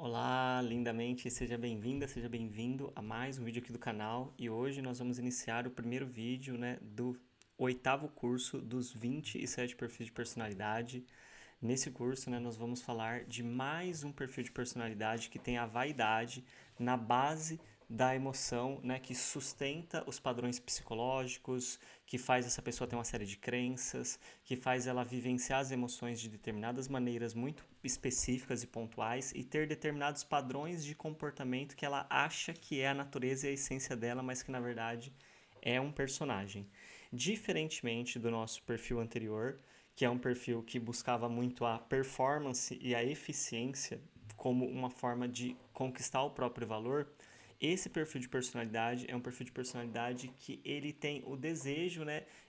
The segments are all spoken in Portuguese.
Olá, lindamente, seja bem-vinda, seja bem-vindo a mais um vídeo aqui do canal e hoje nós vamos iniciar o primeiro vídeo, do oitavo curso dos 27 perfis de personalidade. Nesse curso, nós vamos falar de mais um perfil de personalidade que tem a vaidade na base da emoção, que sustenta os padrões psicológicos, que faz essa pessoa ter uma série de crenças, que faz ela vivenciar as emoções de determinadas maneiras muito específicas e pontuais e ter determinados padrões de comportamento que ela acha que é a natureza e a essência dela, mas que na verdade é um personagem. Diferentemente do nosso perfil anterior, que é um perfil que buscava muito a performance e a eficiência como uma forma de conquistar o próprio valor, esse perfil de personalidade é um perfil de personalidade que ele tem o desejo,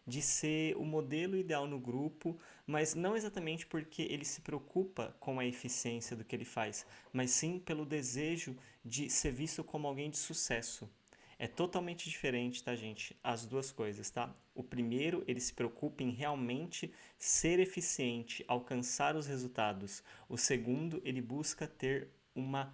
de ser o modelo ideal no grupo, mas não exatamente porque ele se preocupa com a eficiência do que ele faz, mas sim pelo desejo de ser visto como alguém de sucesso. É totalmente diferente, tá, gente? As duas coisas, tá? O primeiro, ele se preocupa em realmente ser eficiente, alcançar os resultados. O segundo, ele busca ter uma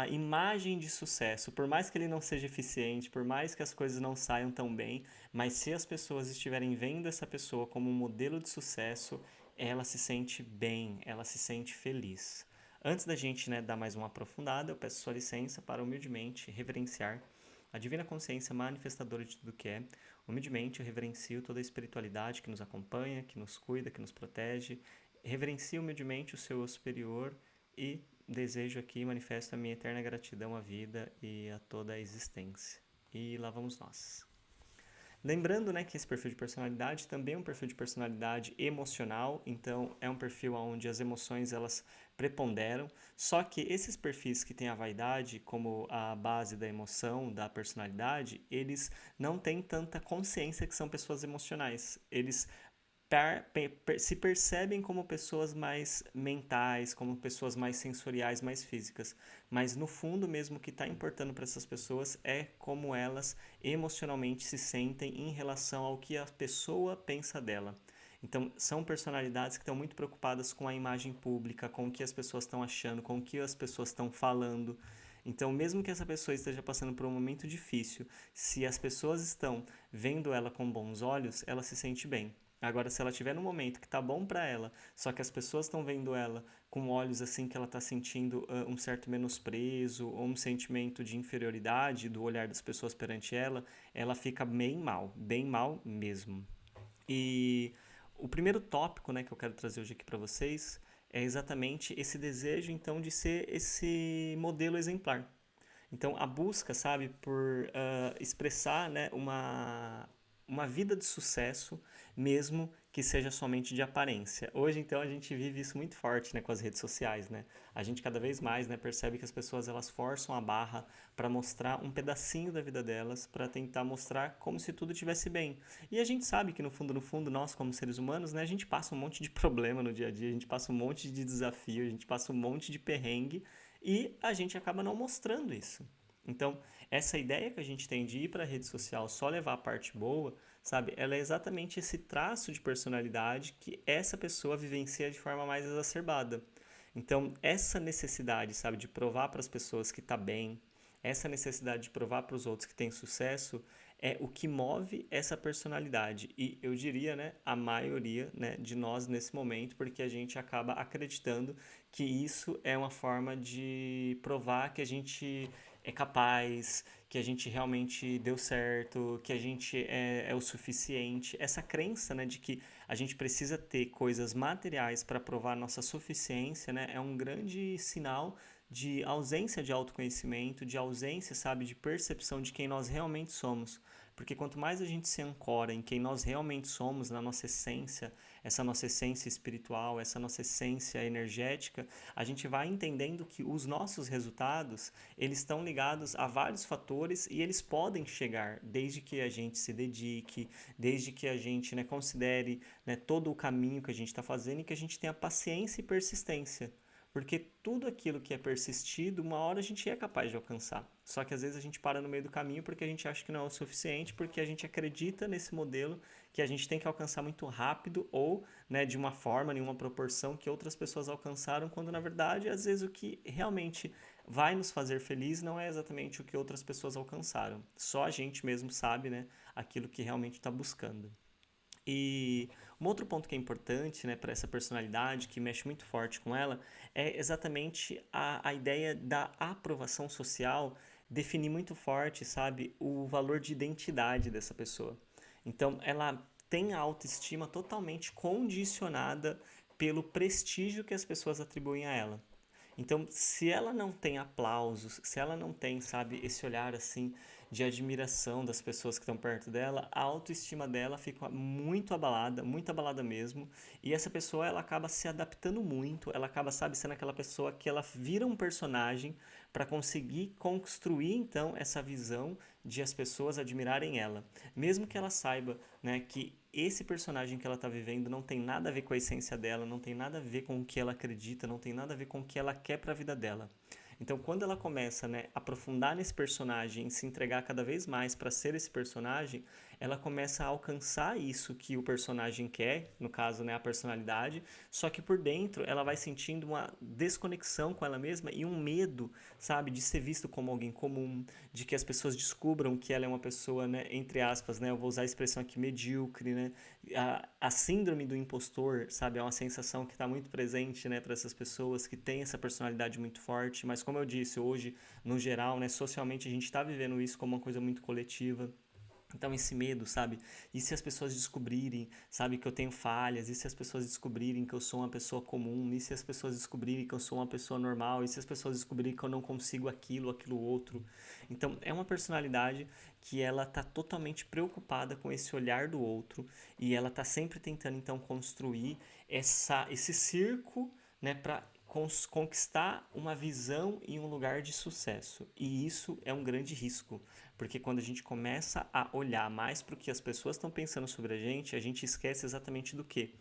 imagem de sucesso. Por mais que ele não seja eficiente, por mais que as coisas não saiam tão bem, mas se as pessoas estiverem vendo essa pessoa como um modelo de sucesso, ela se sente bem, ela se sente feliz. Antes da gente, dar mais uma aprofundada, eu peço sua licença para humildemente reverenciar a divina consciência manifestadora de tudo que é. Humildemente eu reverencio toda a espiritualidade que nos acompanha, que nos cuida, que nos protege. Reverencio humildemente o seu eu superior e desejo aqui, manifesto a minha eterna gratidão à vida e a toda a existência. E lá vamos nós. Lembrando, que esse perfil de personalidade também é um perfil de personalidade emocional, então é um perfil onde as emoções elas preponderam, só que esses perfis que têm a vaidade como a base da emoção, da personalidade, eles não têm tanta consciência que são pessoas emocionais. Eles se percebem como pessoas mais mentais, como pessoas mais sensoriais, mais físicas. Mas no fundo mesmo o que está importando para essas pessoas é como elas emocionalmente se sentem em relação ao que a pessoa pensa dela. Então, são personalidades que estão muito preocupadas com a imagem pública, com o que as pessoas estão achando, com o que as pessoas estão falando. Então, mesmo que essa pessoa esteja passando por um momento difícil, se as pessoas estão vendo ela com bons olhos, ela se sente bem. Agora, se ela tiver num momento que tá bom para ela, só que as pessoas estão vendo ela com olhos assim que ela tá sentindo um certo menosprezo ou um sentimento de inferioridade do olhar das pessoas perante ela, ela fica bem mal mesmo. E o primeiro tópico, que eu quero trazer hoje aqui para vocês é exatamente esse desejo, então, de ser esse modelo exemplar. Então, a busca, sabe, por expressar, uma vida de sucesso, mesmo que seja somente de aparência. Hoje, então, a gente vive isso muito forte, com as redes sociais, né? A gente cada vez mais, percebe que as pessoas elas forçam a barra para mostrar um pedacinho da vida delas, para tentar mostrar como se tudo estivesse bem. E a gente sabe que no fundo, nós como seres humanos, a gente passa um monte de problema no dia a dia, a gente passa um monte de desafio, a gente passa um monte de perrengue e a gente acaba não mostrando isso. Então, essa ideia que a gente tem de ir para a rede social só levar a parte boa, sabe? Ela é exatamente esse traço de personalidade que essa pessoa vivencia de forma mais exacerbada. Então, essa necessidade, sabe, de provar para as pessoas que está bem, essa necessidade de provar para os outros que tem sucesso é o que move essa personalidade. E eu diria, a maioria, de nós nesse momento, porque a gente acaba acreditando que isso é uma forma de provar que a gente é capaz, que a gente realmente deu certo, que a gente é o suficiente. Essa crença, de que a gente precisa ter coisas materiais para provar nossa suficiência, é um grande sinal de ausência de autoconhecimento, de ausência, sabe, de percepção de quem nós realmente somos. Porque quanto mais a gente se ancora em quem nós realmente somos, na nossa essência, essa nossa essência espiritual, essa nossa essência energética, a gente vai entendendo que os nossos resultados, eles estão ligados a vários fatores e eles podem chegar desde que a gente se dedique, desde que a gente, considere, todo o caminho que a gente está fazendo e que a gente tenha paciência e persistência. Porque tudo aquilo que é persistido, uma hora a gente é capaz de alcançar. Só que às vezes a gente para no meio do caminho porque a gente acha que não é o suficiente, porque a gente acredita nesse modelo que a gente tem que alcançar muito rápido ou, né, de uma forma, em uma proporção que outras pessoas alcançaram, quando na verdade, às vezes o que realmente vai nos fazer feliz não é exatamente o que outras pessoas alcançaram. Só a gente mesmo sabe, né, aquilo que realmente está buscando. E um outro ponto que é importante, né, para essa personalidade, que mexe muito forte com ela, é exatamente a ideia da aprovação social definir muito forte, sabe, o valor de identidade dessa pessoa. Então, ela tem a autoestima totalmente condicionada pelo prestígio que as pessoas atribuem a ela. Então, se ela não tem aplausos, se ela não tem, sabe, esse olhar assim de admiração das pessoas que estão perto dela, a autoestima dela fica muito abalada mesmo. E essa pessoa, ela acaba se adaptando muito, ela acaba, sabe, sendo aquela pessoa que ela vira um personagem para conseguir construir então essa visão de as pessoas admirarem ela. Mesmo que ela saiba, né, que esse personagem que ela está vivendo não tem nada a ver com a essência dela, não tem nada a ver com o que ela acredita, não tem nada a ver com o que ela quer para a vida dela. Então, quando ela começa, né, a aprofundar nesse personagem, se entregar cada vez mais para ser esse personagem, ela começa a alcançar isso que o personagem quer, no caso, né, a personalidade, só que por dentro ela vai sentindo uma desconexão com ela mesma e um medo, sabe, de ser visto como alguém comum, de que as pessoas descubram que ela é uma pessoa, né, entre aspas, né, eu vou usar a expressão aqui, medíocre, né, a síndrome do impostor, sabe, é uma sensação que está muito presente, né, para essas pessoas que têm essa personalidade muito forte, mas como eu disse, hoje, no geral, né, socialmente a gente está vivendo isso como uma coisa muito coletiva. Então, esse medo, sabe? E se as pessoas descobrirem, sabe, que eu tenho falhas? E se as pessoas descobrirem que eu sou uma pessoa comum? E se as pessoas descobrirem que eu sou uma pessoa normal? E se as pessoas descobrirem que eu não consigo aquilo outro? Então, é uma personalidade que ela tá totalmente preocupada com esse olhar do outro e ela tá sempre tentando, então, construir esse circo, né, para conquistar uma visão e um lugar de sucesso. E isso é um grande risco, porque quando a gente começa a olhar mais para o que as pessoas estão pensando sobre a gente esquece exatamente do quê?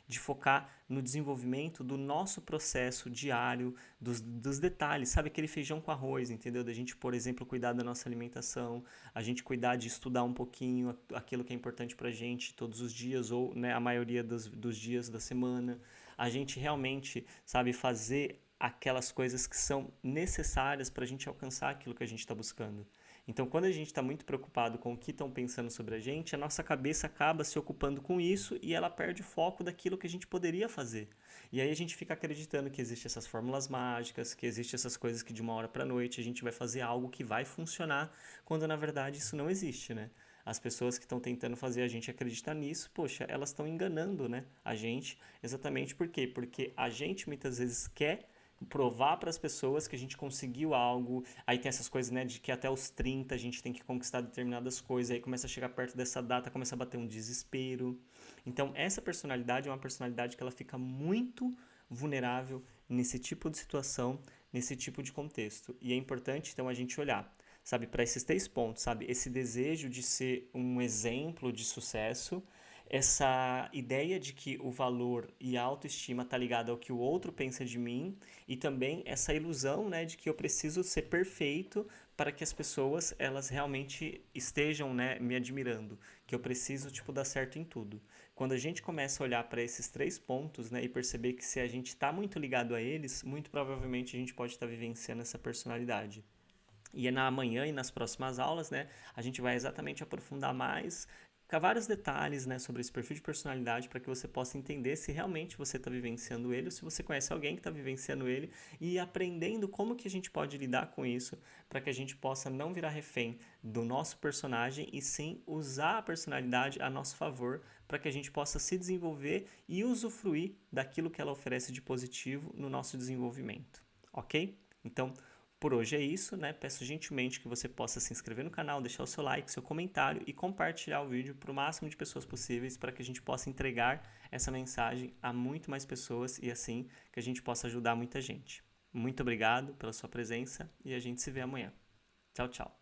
De focar no desenvolvimento do nosso processo diário, dos detalhes, sabe? Aquele feijão com arroz, entendeu? Da gente, por exemplo, cuidar da nossa alimentação, a gente cuidar de estudar um pouquinho aquilo que é importante pra gente todos os dias, ou, né, a maioria dos dias da semana. A gente realmente, sabe, fazer aquelas coisas que são necessárias para a gente alcançar aquilo que a gente está buscando. Então, quando a gente está muito preocupado com o que estão pensando sobre a nossa cabeça acaba se ocupando com isso e ela perde o foco daquilo que a gente poderia fazer. E aí a gente fica acreditando que existem essas fórmulas mágicas, que existem essas coisas que de uma hora para noite a gente vai fazer algo que vai funcionar, quando na verdade isso não existe, né? As pessoas que estão tentando fazer a gente acreditar nisso, poxa, elas estão enganando, né, a gente. Exatamente por quê? Porque a gente muitas vezes quer provar para as pessoas que a gente conseguiu algo. Aí tem essas coisas, né, de que até os 30 a gente tem que conquistar determinadas coisas. Aí começa a chegar perto dessa data, começa a bater um desespero. Então, essa personalidade é uma personalidade que ela fica muito vulnerável nesse tipo de situação, nesse tipo de contexto. E é importante, então, a gente olhar, sabe, para esses 3 pontos, sabe? Esse desejo de ser um exemplo de sucesso, essa ideia de que o valor e a autoestima tá ligado ao que o outro pensa de mim e também essa ilusão, né, de que eu preciso ser perfeito para que as pessoas elas realmente estejam, né, me admirando, que eu preciso tipo dar certo em tudo. Quando a gente começa a olhar para esses 3 pontos, né, e perceber que se a gente está muito ligado a eles, muito provavelmente a gente pode estar vivenciando essa personalidade. E na manhã e nas próximas aulas, né, a gente vai exatamente aprofundar mais, com vários detalhes, né, sobre esse perfil de personalidade para que você possa entender se realmente você está vivenciando ele ou se você conhece alguém que está vivenciando ele e aprendendo como que a gente pode lidar com isso para que a gente possa não virar refém do nosso personagem e sim usar a personalidade a nosso favor para que a gente possa se desenvolver e usufruir daquilo que ela oferece de positivo no nosso desenvolvimento, ok? Então, por hoje é isso, né? Peço gentilmente que você possa se inscrever no canal, deixar o seu like, seu comentário e compartilhar o vídeo para o máximo de pessoas possíveis para que a gente possa entregar essa mensagem a muito mais pessoas e assim que a gente possa ajudar muita gente. Muito obrigado pela sua presença e a gente se vê amanhã. Tchau, tchau.